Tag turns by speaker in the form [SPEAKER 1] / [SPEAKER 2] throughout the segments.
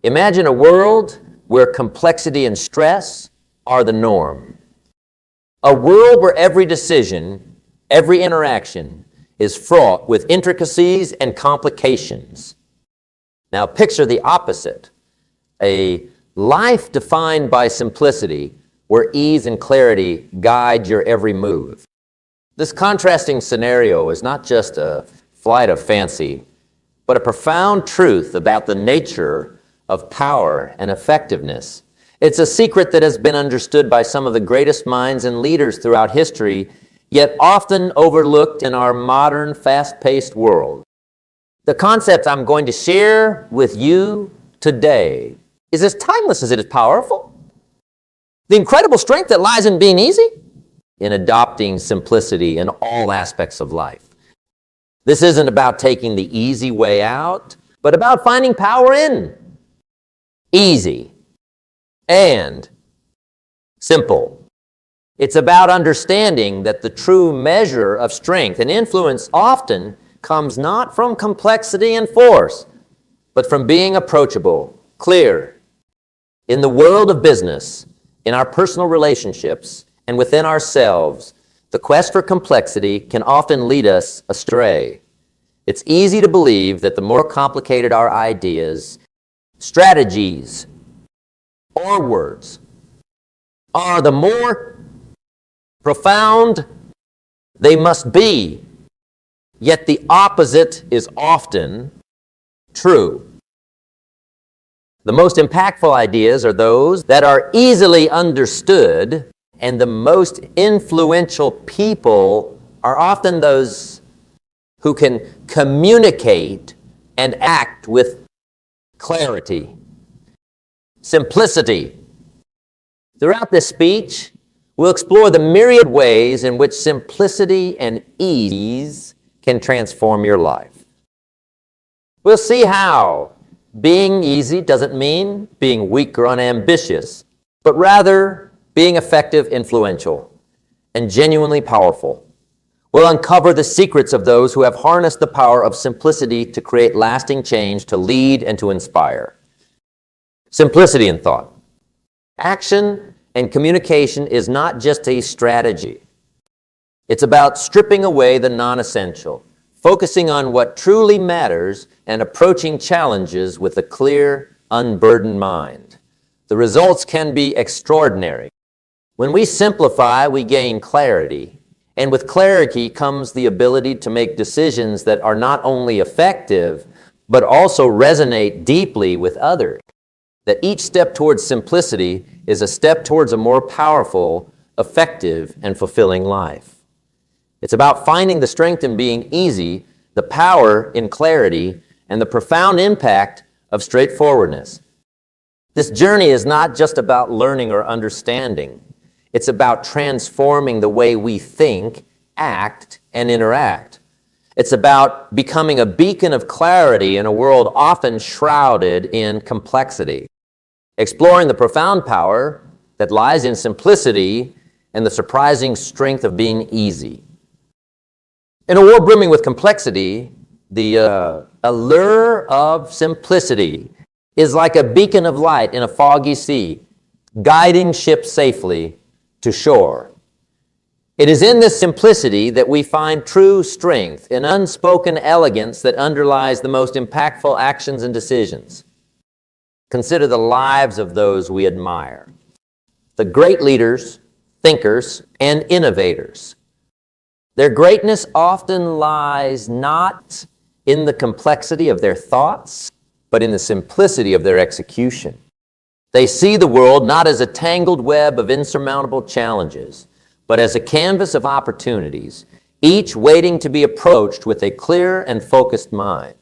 [SPEAKER 1] Imagine a world where complexity and stress are the norm. A world where every decision, every interaction is fraught with intricacies and complications. Now picture the opposite, a life defined by simplicity where ease and clarity guide your every move. This contrasting scenario is not just a flight of fancy, but a profound truth about the nature of power and effectiveness. It's a secret that has been understood by some of the greatest minds and leaders throughout history, yet often overlooked in our modern, fast-paced world. The concept I'm going to share with you today is as timeless as it is powerful. The incredible strength that lies in being easy, in adopting simplicity in all aspects of life. This isn't about taking the easy way out, but about finding power in easy and simple. It's about understanding that the true measure of strength and influence often comes not from complexity and force, but from being approachable, clear. In the world of business, in our personal relationships, and within ourselves, the quest for complexity can often lead us astray. It's easy to believe that the more complicated our ideas, strategies, or words are, the more profound they must be. Yet the opposite is often true. The most impactful ideas are those that are easily understood, and the most influential people are often those who can communicate and act with clarity, simplicity. Throughout this speech, we'll explore the myriad ways in which simplicity and ease can transform your life. We'll see how being easy doesn't mean being weak or unambitious, but rather being effective, influential, and genuinely powerful. We'll uncover the secrets of those who have harnessed the power of simplicity to create lasting change, to lead, and to inspire. Simplicity in thought. Action and communication is not just a strategy. It's about stripping away the non-essential, focusing on what truly matters, and approaching challenges with a clear, unburdened mind. The results can be extraordinary. When we simplify, we gain clarity, and with clarity comes the ability to make decisions that are not only effective, but also resonate deeply with others. That each step towards simplicity is a step towards a more powerful, effective, and fulfilling life. It's about finding the strength in being easy, the power in clarity, and the profound impact of straightforwardness. This journey is not just about learning or understanding. It's about transforming the way we think, act, and interact. It's about becoming a beacon of clarity in a world often shrouded in complexity. Exploring the profound power that lies in simplicity and the surprising strength of being easy. In a world brimming with complexity, the allure of simplicity is like a beacon of light in a foggy sea, guiding ships safely to shore. It is in this simplicity that we find true strength, an unspoken elegance that underlies the most impactful actions and decisions. Consider the lives of those we admire, the great leaders, thinkers, and innovators. Their greatness often lies not in the complexity of their thoughts, but in the simplicity of their execution. They see the world not as a tangled web of insurmountable challenges, but as a canvas of opportunities, each waiting to be approached with a clear and focused mind.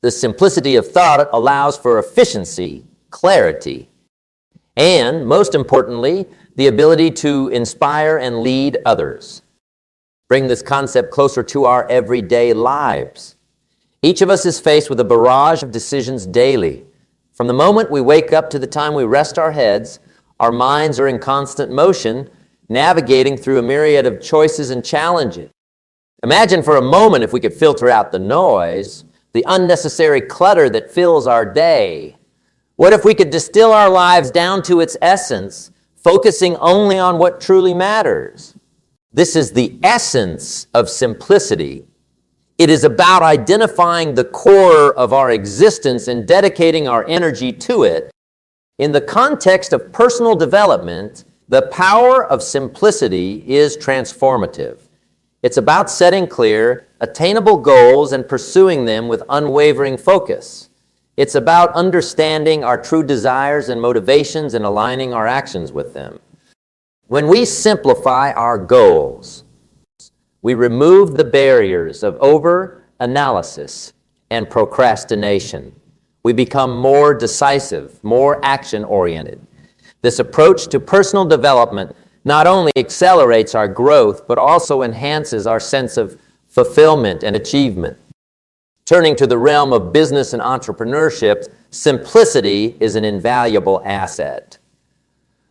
[SPEAKER 1] The simplicity of thought allows for efficiency, clarity, and, most importantly, the ability to inspire and lead others. Bring this concept closer to our everyday lives. Each of us is faced with a barrage of decisions daily. From the moment we wake up to the time we rest our heads, our minds are in constant motion, navigating through a myriad of choices and challenges. Imagine for a moment if we could filter out the noise, the unnecessary clutter that fills our day. What if we could distill our lives down to its essence, focusing only on what truly matters? This is the essence of simplicity. It is about identifying the core of our existence and dedicating our energy to it. In the context of personal development, the power of simplicity is transformative. It's about setting clear, attainable goals and pursuing them with unwavering focus. It's about understanding our true desires and motivations and aligning our actions with them. When we simplify our goals, we remove the barriers of over-analysis and procrastination. We become more decisive, more action-oriented. This approach to personal development not only accelerates our growth, but also enhances our sense of fulfillment and achievement. Turning to the realm of business and entrepreneurship, simplicity is an invaluable asset.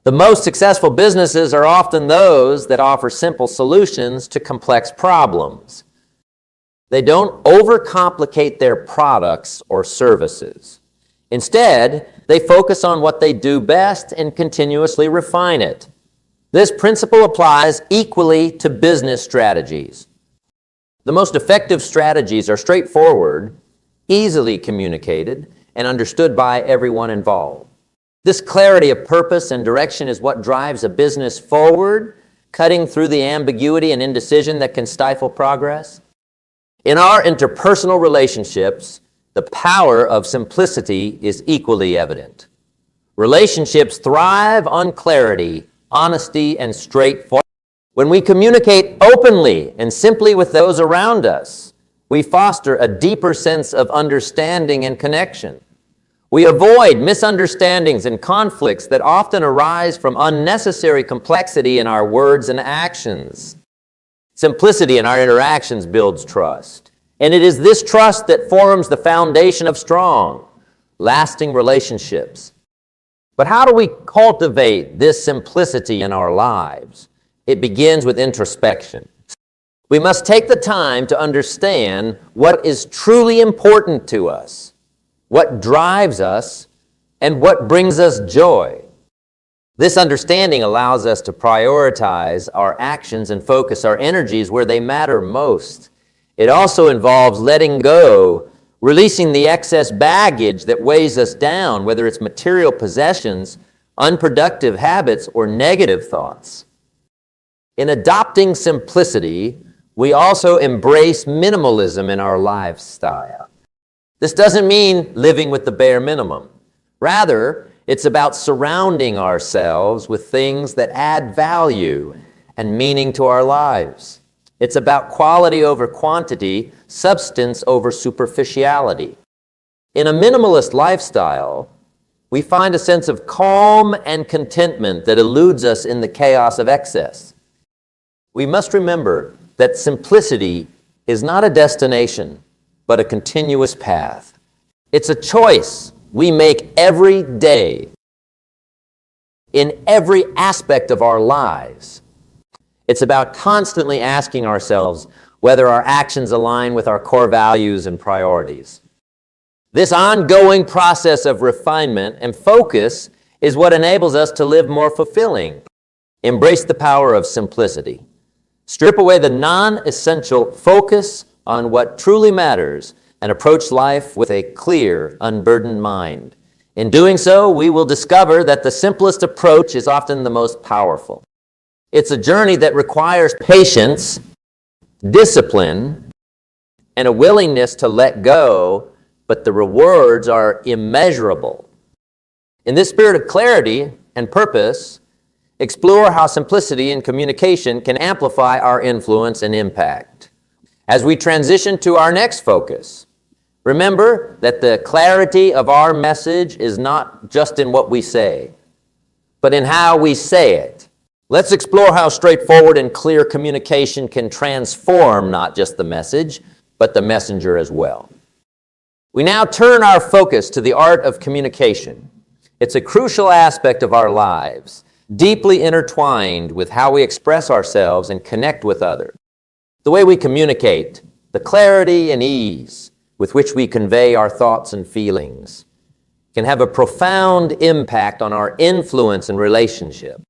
[SPEAKER 1] The most successful businesses are often those that offer simple solutions to complex problems. They don't overcomplicate their products or services. Instead, they focus on what they do best and continuously refine it. This principle applies equally to business strategies. The most effective strategies are straightforward, easily communicated, and understood by everyone involved. This clarity of purpose and direction is what drives a business forward, cutting through the ambiguity and indecision that can stifle progress. In our interpersonal relationships, the power of simplicity is equally evident. Relationships thrive on clarity, honesty, and straightforwardness. When we communicate openly and simply with those around us, we foster a deeper sense of understanding and connection. We avoid misunderstandings and conflicts that often arise from unnecessary complexity in our words and actions. Simplicity in our interactions builds trust, and it is this trust that forms the foundation of strong, lasting relationships. But how do we cultivate this simplicity in our lives? It begins with introspection. We must take the time to understand what is truly important to us, what drives us, and what brings us joy. This understanding allows us to prioritize our actions and focus our energies where they matter most. It also involves letting go, releasing the excess baggage that weighs us down, whether it's material possessions, unproductive habits, or negative thoughts. In adopting simplicity, we also embrace minimalism in our lifestyle. This doesn't mean living with the bare minimum. Rather, it's about surrounding ourselves with things that add value and meaning to our lives. It's about quality over quantity, substance over superficiality. In a minimalist lifestyle, we find a sense of calm and contentment that eludes us in the chaos of excess. We must remember that simplicity is not a destination, but a continuous path. It's a choice we make every day in every aspect of our lives. It's about constantly asking ourselves whether our actions align with our core values and priorities. This ongoing process of refinement and focus is what enables us to live more fulfilling. Embrace the power of simplicity. Strip away the non-essential, focus on what truly matters, and approach life with a clear, unburdened mind. In doing so, we will discover that the simplest approach is often the most powerful. It's a journey that requires patience, discipline, and a willingness to let go, but the rewards are immeasurable. In this spirit of clarity and purpose, explore how simplicity in communication can amplify our influence and impact. As we transition to our next focus, remember that the clarity of our message is not just in what we say, but in how we say it. Let's explore how straightforward and clear communication can transform not just the message, but the messenger as well. We now turn our focus to the art of communication. It's a crucial aspect of our lives, deeply intertwined with how we express ourselves and connect with others. The way we communicate, the clarity and ease with which we convey our thoughts and feelings. can have a profound impact on our influence and relationship.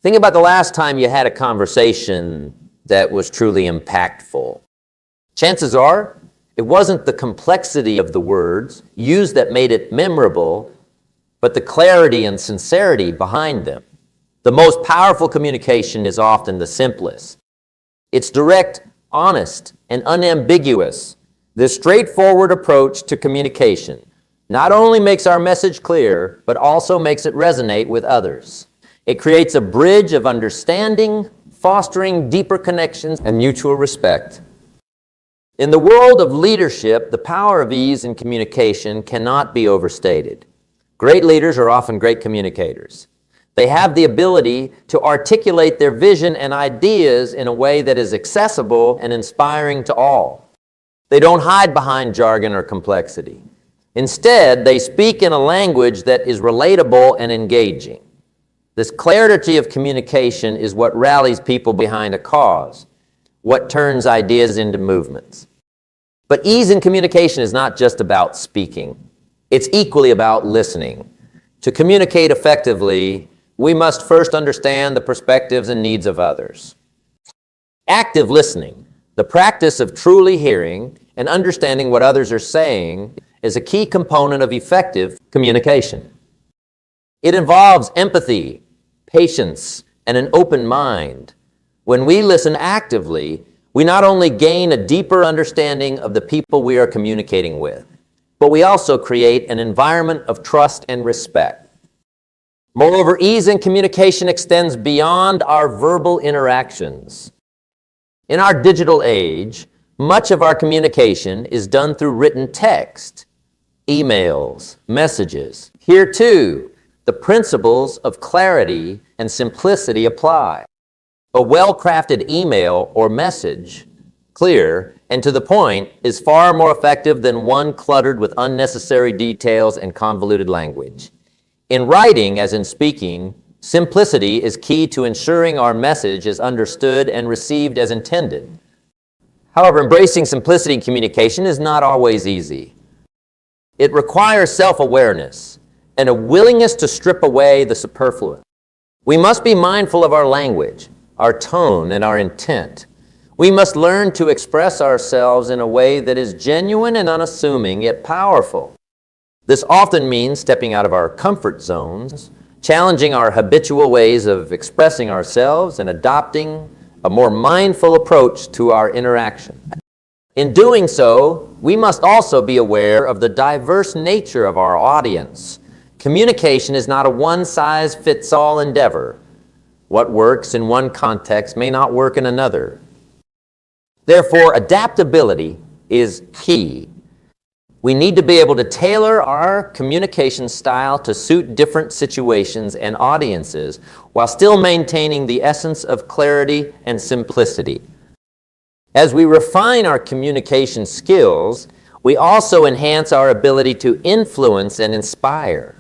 [SPEAKER 1] Think about the last time you had a conversation that was truly impactful. Chances are, it wasn't the complexity of the words used that made it memorable, but the clarity and sincerity behind them. The most powerful communication is often the simplest. It's direct, honest, and unambiguous. This straightforward approach to communication not only makes our message clear, but also makes it resonate with others. It creates a bridge of understanding, fostering deeper connections and mutual respect. In the world of leadership, the power of ease in communication cannot be overstated. Great leaders are often great communicators. They have the ability to articulate their vision and ideas in a way that is accessible and inspiring to all. They don't hide behind jargon or complexity. Instead, they speak in a language that is relatable and engaging. This clarity of communication is what rallies people behind a cause, what turns ideas into movements. But ease in communication is not just about speaking. It's equally about listening. To communicate effectively, we must first understand the perspectives and needs of others. Active listening, the practice of truly hearing and understanding what others are saying, is a key component of effective communication. It involves empathy, patience, and an open mind. When we listen actively, we not only gain a deeper understanding of the people we are communicating with, but we also create an environment of trust and respect. Moreover, ease in communication extends beyond our verbal interactions. In our digital age, much of our communication is done through written text, emails, messages. Here too, the principles of clarity and simplicity apply. A well-crafted email or message, clear and to the point, is far more effective than one cluttered with unnecessary details and convoluted language. In writing, as in speaking, simplicity is key to ensuring our message is understood and received as intended. However, embracing simplicity in communication is not always easy. It requires self-awareness and a willingness to strip away the superfluous. We must be mindful of our language, our tone, and our intent. We must learn to express ourselves in a way that is genuine and unassuming, yet powerful. This often means stepping out of our comfort zones, challenging our habitual ways of expressing ourselves, and adopting a more mindful approach to our interaction. In doing so, we must also be aware of the diverse nature of our audience. Communication is not a one-size-fits-all endeavor. What works in one context may not work in another. Therefore, adaptability is key. We need to be able to tailor our communication style to suit different situations and audiences while still maintaining the essence of clarity and simplicity. As we refine our communication skills, we also enhance our ability to influence and inspire.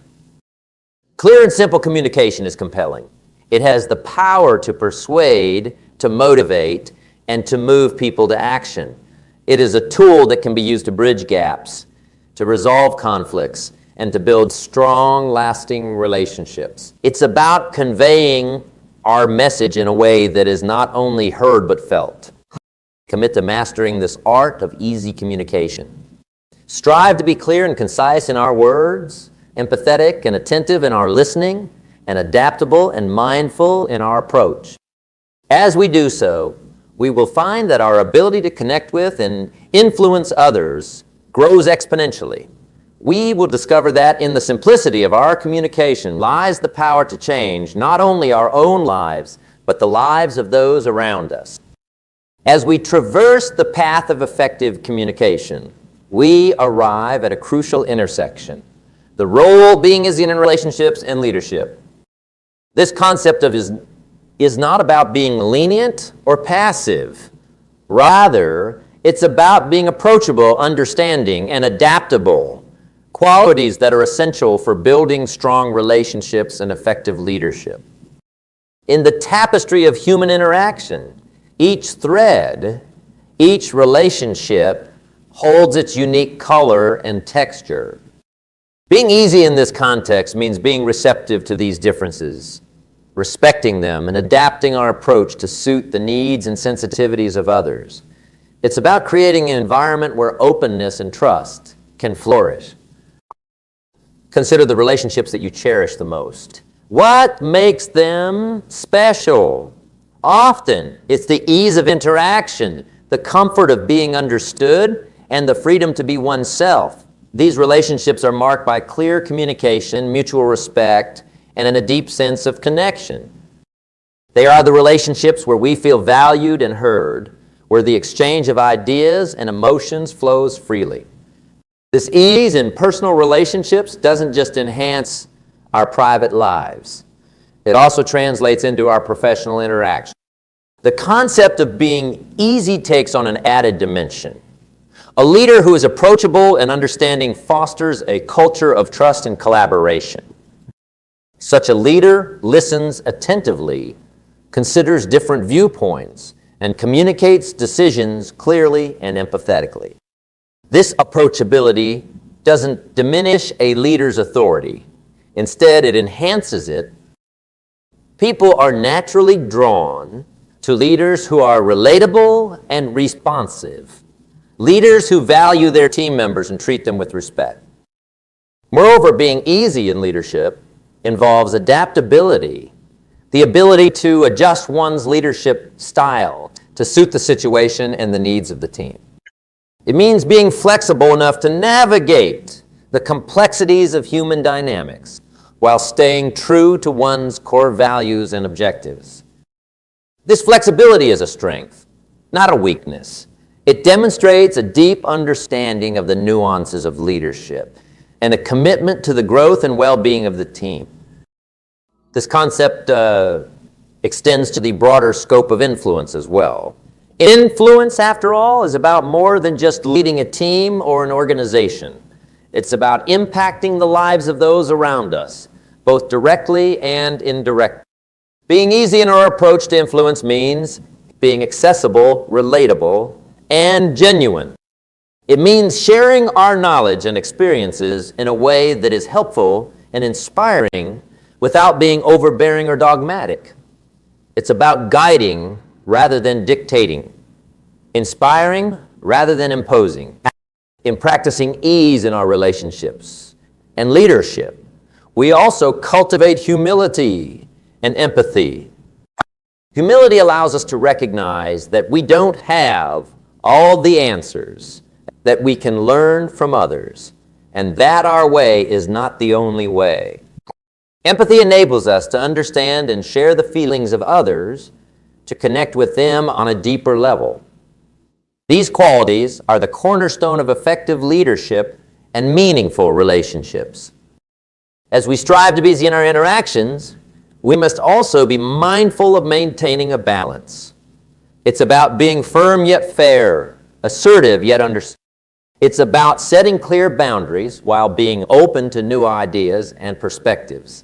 [SPEAKER 1] Clear and simple communication is compelling. It has the power to persuade, to motivate, and to move people to action. It is a tool that can be used to bridge gaps, to resolve conflicts, and to build strong, lasting relationships. It's about conveying our message in a way that is not only heard but felt. Commit to mastering this art of easy communication. Strive to be clear and concise in our words, empathetic and attentive in our listening, and adaptable and mindful in our approach. As we do so, we will find that our ability to connect with and influence others grows exponentially. We will discover that in the simplicity of our communication lies the power to change not only our own lives, but the lives of those around us. As we traverse the path of effective communication, we arrive at a crucial intersection, the role being is in relationships and leadership. This concept of is not about being lenient or passive. Rather, it's about being approachable, understanding, and adaptable, qualities that are essential for building strong relationships and effective leadership. In the tapestry of human interaction, each thread, each relationship holds its unique color and texture. Being easy in this context means being receptive to these differences, respecting them, and adapting our approach to suit the needs and sensitivities of others. It's about creating an environment where openness and trust can flourish. Consider the relationships that you cherish the most. What makes them special? Often, it's the ease of interaction, the comfort of being understood, and the freedom to be oneself. These relationships are marked by clear communication, mutual respect, and a deep sense of connection. They are the relationships where we feel valued and heard, where the exchange of ideas and emotions flows freely. This ease in personal relationships doesn't just enhance our private lives. It also translates into our professional interaction. The concept of being easy takes on an added dimension. A leader who is approachable and understanding fosters a culture of trust and collaboration. Such a leader listens attentively, considers different viewpoints, and communicates decisions clearly and empathetically. This approachability doesn't diminish a leader's authority. Instead, it enhances it. People are naturally drawn to leaders who are relatable and responsive, leaders who value their team members and treat them with respect. Moreover, being easy in leadership involves adaptability, the ability to adjust one's leadership style to suit the situation and the needs of the team. It means being flexible enough to navigate the complexities of human dynamics while staying true to one's core values and objectives. This flexibility is a strength, not a weakness. It demonstrates a deep understanding of the nuances of leadership and a commitment to the growth and well-being of the team. This concept extends to the broader scope of influence as well. Influence, after all, is about more than just leading a team or an organization. It's about impacting the lives of those around us, both directly and indirectly. Being easy in our approach to influence means being accessible, relatable, and genuine. It means sharing our knowledge and experiences in a way that is helpful and inspiring without being overbearing or dogmatic. It's about guiding rather than dictating, inspiring rather than imposing. In practicing ease in our relationships and leadership, we also cultivate humility and empathy. Humility allows us to recognize that we don't have all the answers, that we can learn from others, and that our way is not the only way. Empathy enables us to understand and share the feelings of others, to connect with them on a deeper level. These qualities are the cornerstone of effective leadership and meaningful relationships. As we strive to be easy in our interactions, we must also be mindful of maintaining a balance. It's about being firm yet fair, assertive yet understanding. It's about setting clear boundaries while being open to new ideas and perspectives.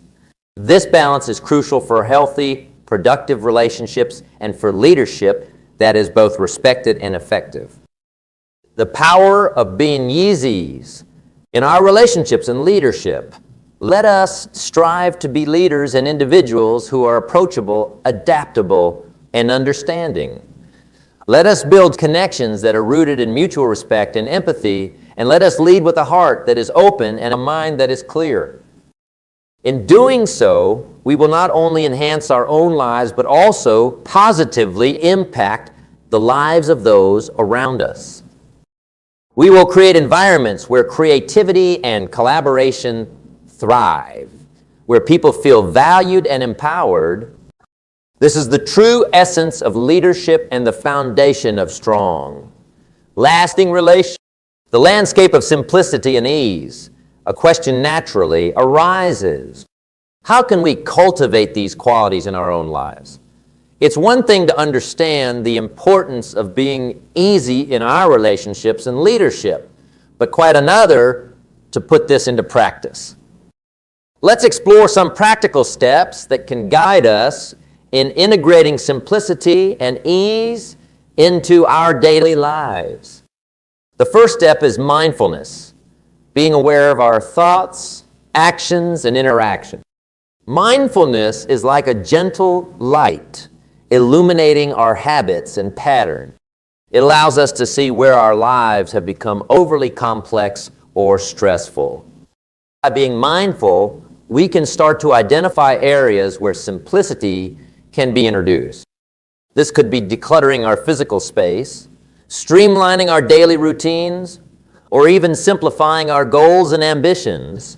[SPEAKER 1] This balance is crucial for healthy, productive relationships and for leadership that is both respected and effective. The power of being Yeezys in our relationships and leadership. Let us strive to be leaders and individuals who are approachable, adaptable, and understanding. Let us build connections that are rooted in mutual respect and empathy, and let us lead with a heart that is open and a mind that is clear. In doing so, we will not only enhance our own lives, but also positively impact the lives of those around us. We will create environments where creativity and collaboration thrive, where people feel valued and empowered. This is the true essence of leadership and the foundation of strong, lasting relationships. The landscape of simplicity and ease, a question naturally arises. How can we cultivate these qualities in our own lives? It's one thing to understand the importance of being easy in our relationships and leadership, but quite another to put this into practice. Let's explore some practical steps that can guide us in integrating simplicity and ease into our daily lives. The first step is mindfulness. being aware of our thoughts, actions, and interactions. Mindfulness is like a gentle light illuminating our habits and patterns. It allows us to see where our lives have become overly complex or stressful. By being mindful, we can start to identify areas where simplicity can be introduced. This could be decluttering our physical space, streamlining our daily routines, or even simplifying our goals and ambitions.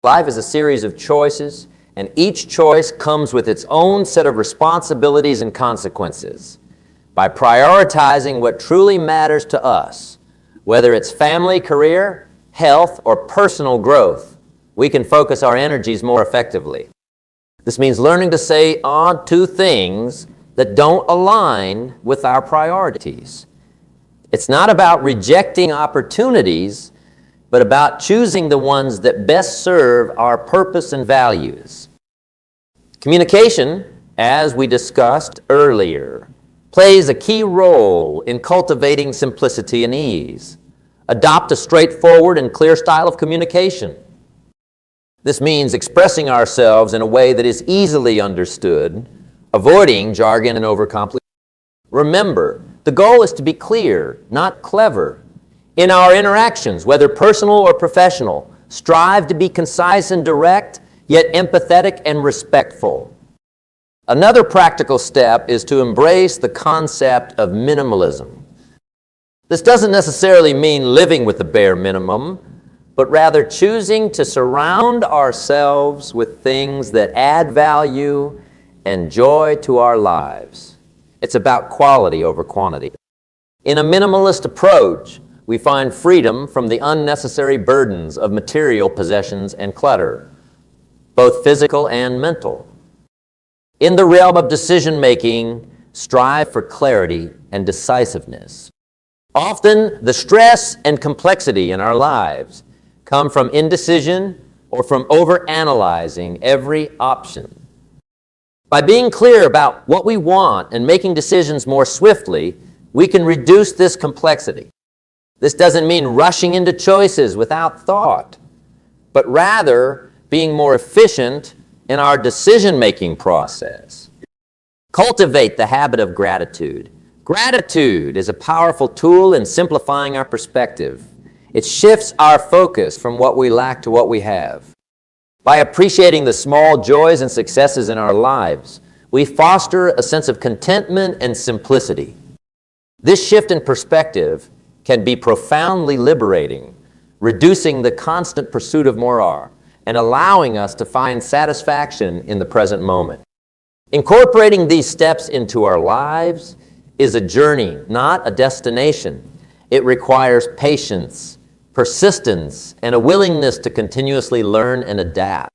[SPEAKER 1] Life is a series of choices, and each choice comes with its own set of responsibilities and consequences. By prioritizing what truly matters to us, whether it's family, career, health, or personal growth, we can focus our energies more effectively. This means learning to say on to things that don't align with our priorities. It's not about rejecting opportunities, but about choosing the ones that best serve our purpose and values. Communication, as we discussed earlier, plays a key role in cultivating simplicity and ease. Adopt a straightforward and clear style of communication. This means expressing ourselves in a way that is easily understood, avoiding jargon and overcomplication. Remember, the goal is to be clear, not clever. In our interactions, whether personal or professional, strive to be concise and direct, yet empathetic and respectful. Another practical step is to embrace the concept of minimalism. This doesn't necessarily mean living with the bare minimum, but rather choosing to surround ourselves with things that add value and joy to our lives. It's about quality over quantity. In a minimalist approach, we find freedom from the unnecessary burdens of material possessions and clutter, both physical and mental. In the realm of decision-making, strive for clarity and decisiveness. Often, the stress and complexity in our lives come from indecision or from overanalyzing every option. By being clear about what we want and making decisions more swiftly, we can reduce this complexity. This doesn't mean rushing into choices without thought, but rather being more efficient in our decision-making process. Cultivate the habit of gratitude. Gratitude is a powerful tool in simplifying our perspective. It shifts our focus from what we lack to what we have. By appreciating the small joys and successes in our lives, we foster a sense of contentment and simplicity. This shift in perspective can be profoundly liberating, reducing the constant pursuit of more and allowing us to find satisfaction in the present moment. Incorporating these steps into our lives is a journey, not a destination. It requires patience, persistence, and a willingness to continuously learn and adapt.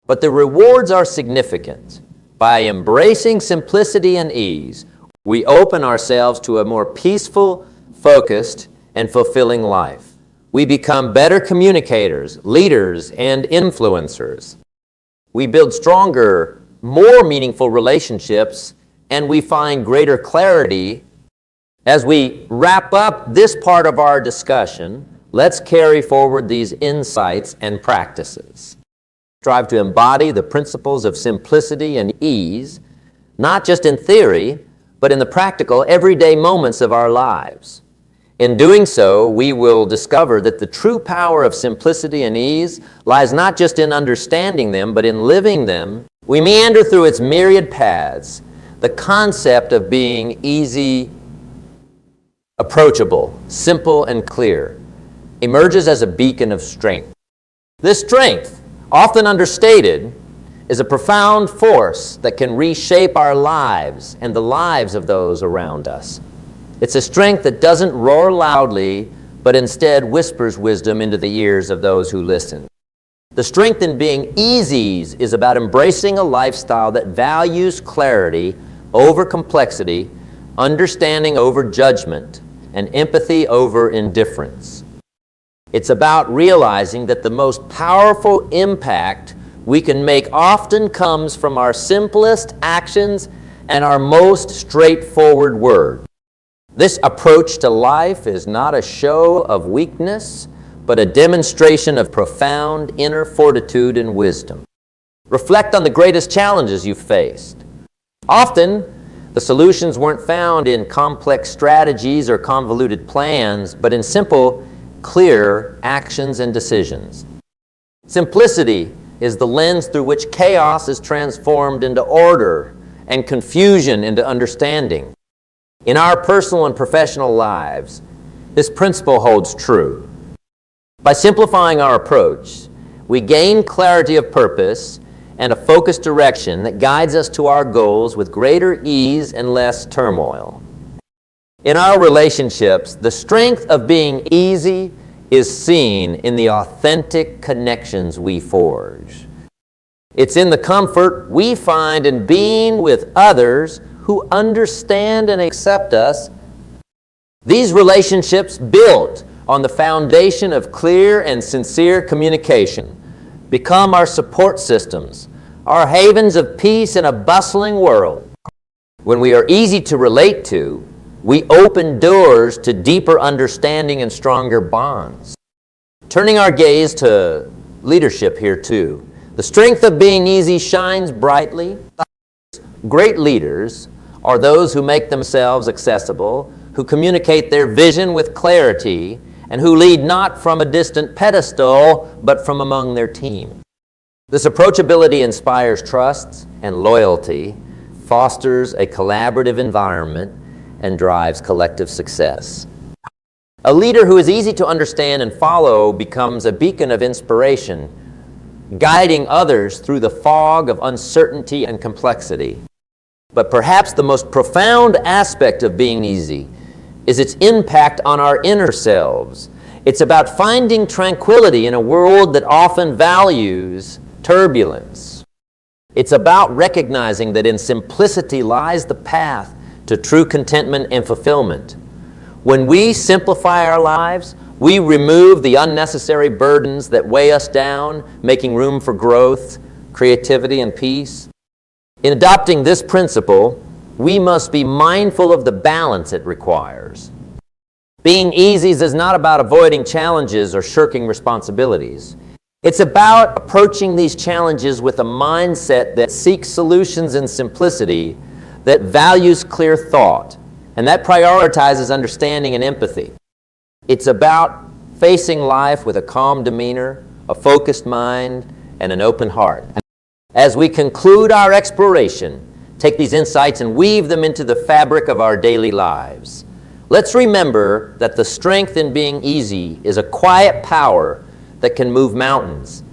[SPEAKER 1] But the rewards are significant. By embracing simplicity and ease, we open ourselves to a more peaceful, focused, and fulfilling life. We become better communicators, leaders, and influencers. We build stronger, more meaningful relationships, and we find greater clarity. As we wrap up this part of our discussion, let's carry forward these insights and practices. Strive to embody the principles of simplicity and ease, not just in theory, but in the practical, everyday moments of our lives. In doing so, we will discover that the true power of simplicity and ease lies not just in understanding them, but in living them. We meander through its myriad paths. The concept of being easy, approachable, simple, and clear emerges as a beacon of strength. This strength, often understated, is a profound force that can reshape our lives and the lives of those around us. It's a strength that doesn't roar loudly, but instead whispers wisdom into the ears of those who listen. The strength in being easy is about embracing a lifestyle that values clarity over complexity, understanding over judgment, and empathy over indifference. It's about realizing that the most powerful impact we can make often comes from our simplest actions and our most straightforward words. This approach to life is not a show of weakness, but a demonstration of profound inner fortitude and wisdom. Reflect on the greatest challenges you've faced. Often, the solutions weren't found in complex strategies or convoluted plans, but in simple, clear actions and decisions. Simplicity is the lens through which chaos is transformed into order and confusion into understanding. In our personal and professional lives, this principle holds true. By simplifying our approach, we gain clarity of purpose and a focused direction that guides us to our goals with greater ease and less turmoil. In our relationships, the strength of being easy is seen in the authentic connections we forge. It's in the comfort we find in being with others who understand and accept us. These relationships, built on the foundation of clear and sincere communication, become our support systems, our havens of peace in a bustling world. When we are easy to relate to, we open doors to deeper understanding and stronger bonds. Turning our gaze to leadership here too, the strength of being easy shines brightly. Great leaders are those who make themselves accessible, who communicate their vision with clarity, and who lead not from a distant pedestal, but from among their team. This approachability inspires trust and loyalty, fosters a collaborative environment, and drives collective success. A leader who is easy to understand and follow becomes a beacon of inspiration, guiding others through the fog of uncertainty and complexity. But perhaps the most profound aspect of being easy is its impact on our inner selves. It's about finding tranquility in a world that often values turbulence. It's about recognizing that in simplicity lies the path to true contentment and fulfillment. When we simplify our lives, we remove the unnecessary burdens that weigh us down, making room for growth, creativity, and peace. In adopting this principle, we must be mindful of the balance it requires. Being easy is not about avoiding challenges or shirking responsibilities. It's about approaching these challenges with a mindset that seeks solutions in simplicity, that values clear thought, and that prioritizes understanding and empathy. It's about facing life with a calm demeanor, a focused mind, and an open heart. As we conclude our exploration, take these insights and weave them into the fabric of our daily lives. Let's remember that the strength in being easy is a quiet power that can move mountains.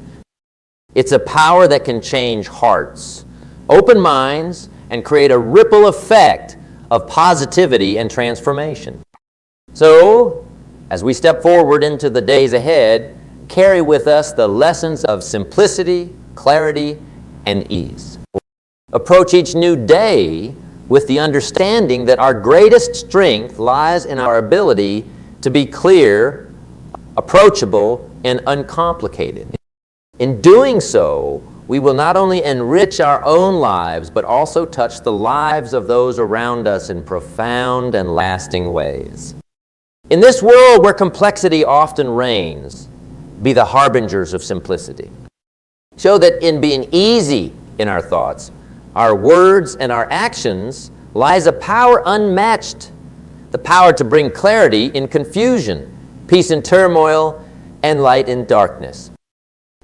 [SPEAKER 1] It's a power that can change hearts, open minds, and create a ripple effect of positivity and transformation. So, as we step forward into the days ahead, carry with us the lessons of simplicity, clarity, and ease. Approach each new day with the understanding that our greatest strength lies in our ability to be clear, approachable, and uncomplicated. In doing so, we will not only enrich our own lives, but also touch the lives of those around us in profound and lasting ways. In this world where complexity often reigns, be the harbingers of simplicity. Show that in being easy in our thoughts, our words, and our actions lies a power unmatched, the power to bring clarity in confusion, peace in turmoil, and light in darkness.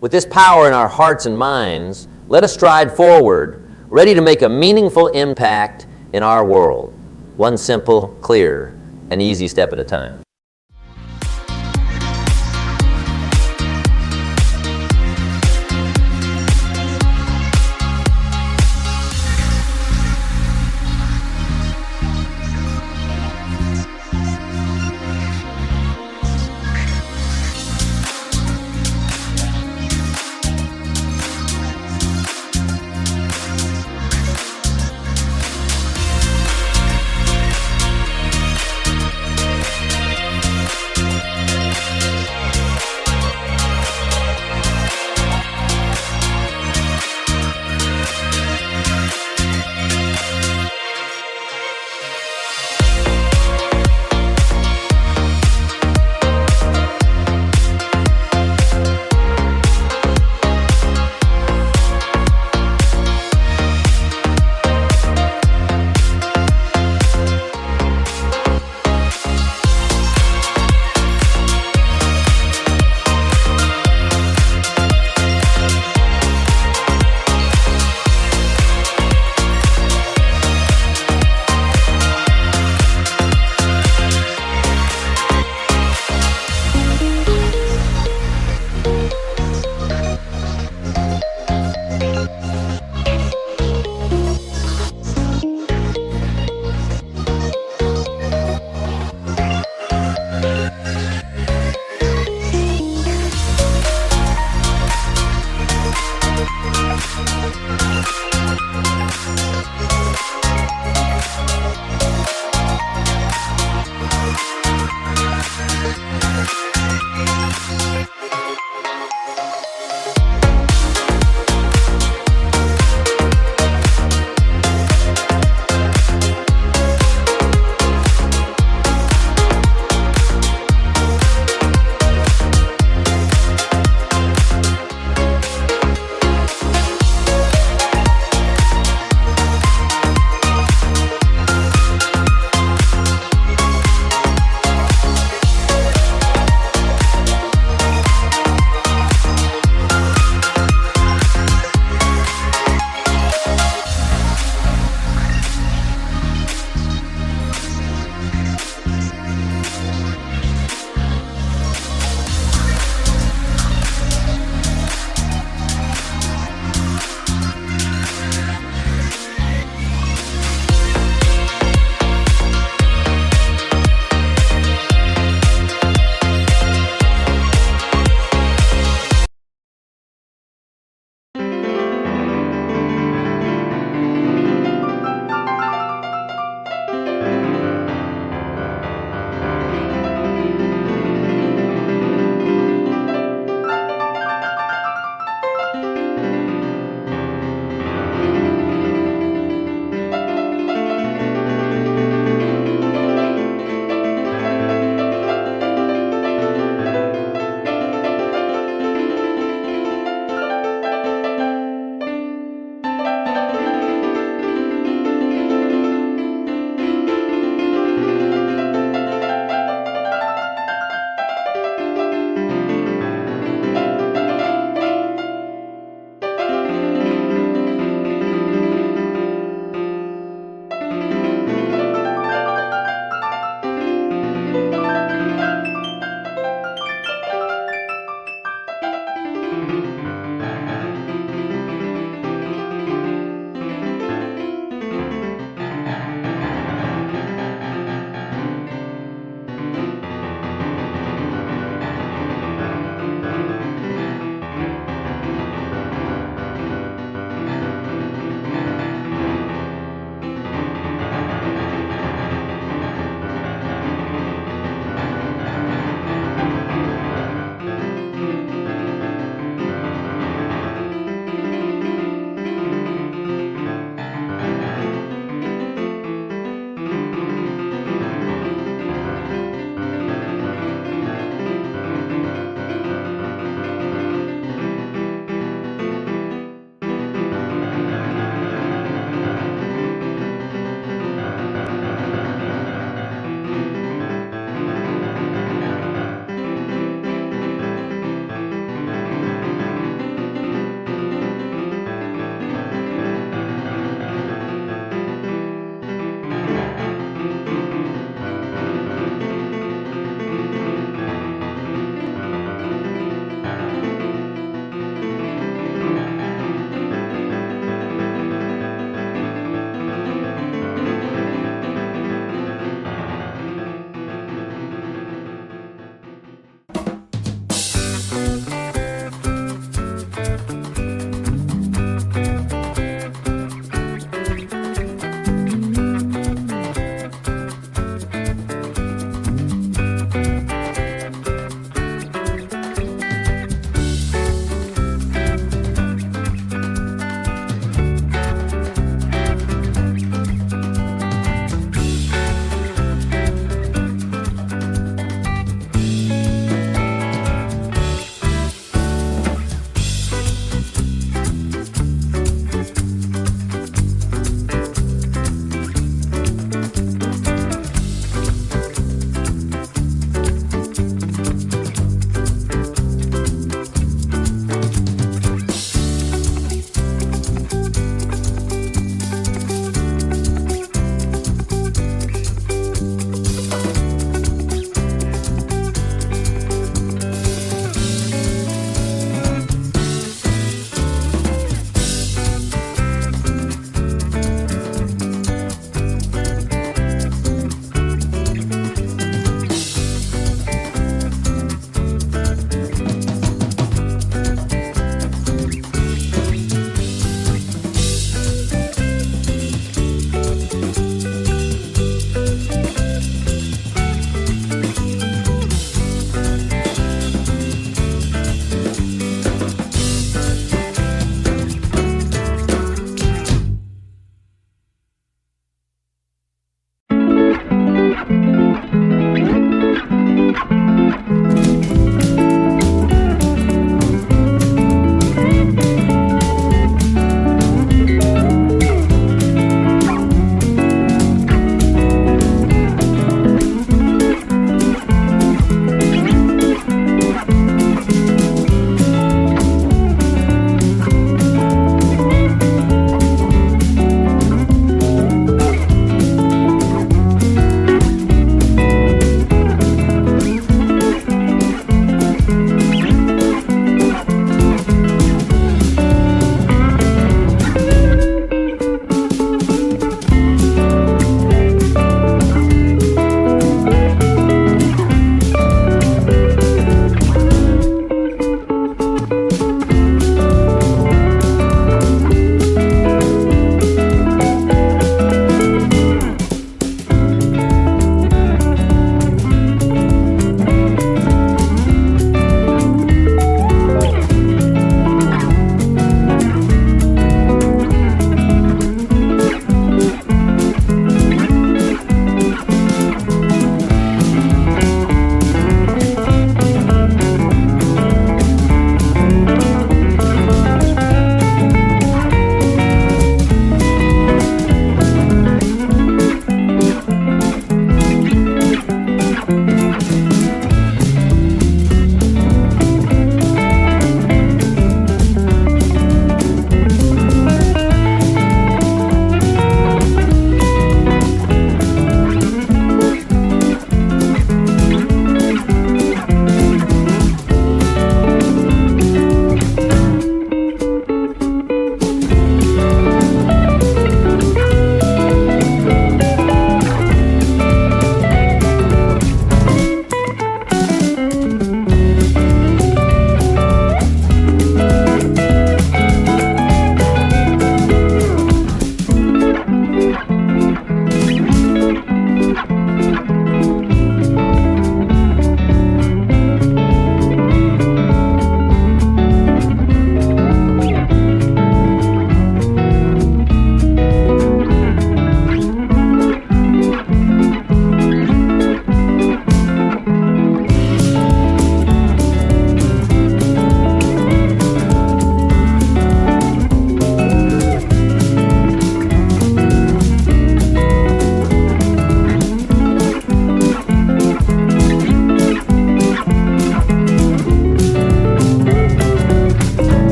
[SPEAKER 1] With this power in our hearts and minds, let us stride forward, ready to make a meaningful impact in our world, one simple, clear, and easy step at a time.